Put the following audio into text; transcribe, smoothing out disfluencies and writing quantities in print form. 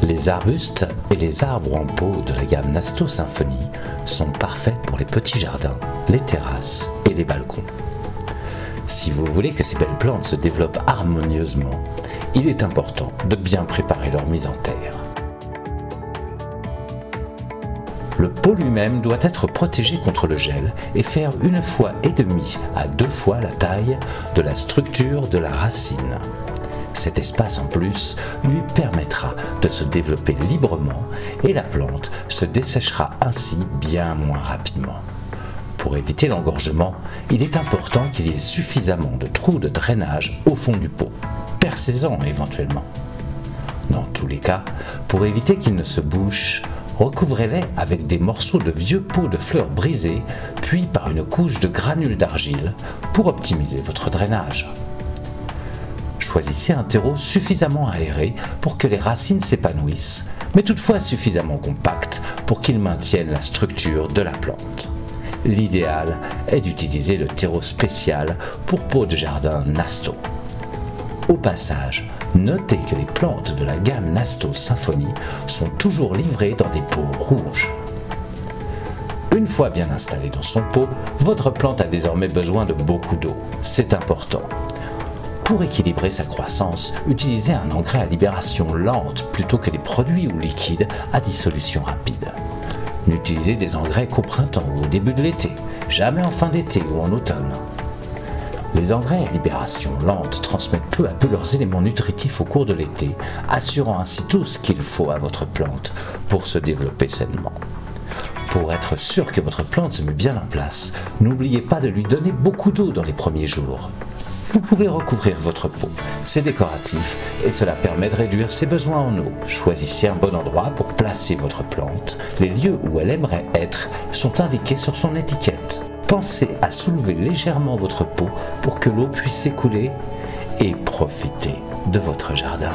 Les arbustes et les arbres en pot de la gamme Nasto Symphony sont parfaits pour les petits jardins, les terrasses et les balcons. Si vous voulez que ces belles plantes se développent harmonieusement, il est important de bien préparer leur mise en terre. Le pot lui-même doit être protégé contre le gel et faire 1,5 fois à 2 fois la taille de la structure de la racine. Cet espace en plus lui permettra de se développer librement et la plante se desséchera ainsi bien moins rapidement. Pour éviter l'engorgement, il est important qu'il y ait suffisamment de trous de drainage au fond du pot. Percez-en éventuellement. Dans tous les cas, pour éviter qu'ils ne se bouchent, recouvrez-les avec des morceaux de vieux pots de fleurs brisés, puis par une couche de granules d'argile pour optimiser votre drainage. Choisissez un terreau suffisamment aéré pour que les racines s'épanouissent, mais toutefois suffisamment compact pour qu'il maintienne la structure de la plante. L'idéal est d'utiliser le terreau spécial pour pots de jardin Nasto. Au passage, notez que les plantes de la gamme Nasto Symphony sont toujours livrées dans des pots rouges. Une fois bien installée dans son pot, votre plante a désormais besoin de beaucoup d'eau. C'est important. Pour équilibrer sa croissance, utilisez un engrais à libération lente plutôt que des produits ou liquides à dissolution rapide. N'utilisez des engrais qu'au printemps ou au début de l'été, jamais en fin d'été ou en automne. Les engrais à libération lente transmettent peu à peu leurs éléments nutritifs au cours de l'été, assurant ainsi tout ce qu'il faut à votre plante pour se développer sainement. Pour être sûr que votre plante se met bien en place, n'oubliez pas de lui donner beaucoup d'eau dans les premiers jours. Vous pouvez recouvrir votre pot, c'est décoratif et cela permet de réduire ses besoins en eau. Choisissez un bon endroit pour placer votre plante. Les lieux où elle aimerait être sont indiqués sur son étiquette. Pensez à soulever légèrement votre pot pour que l'eau puisse s'écouler et profiter de votre jardin.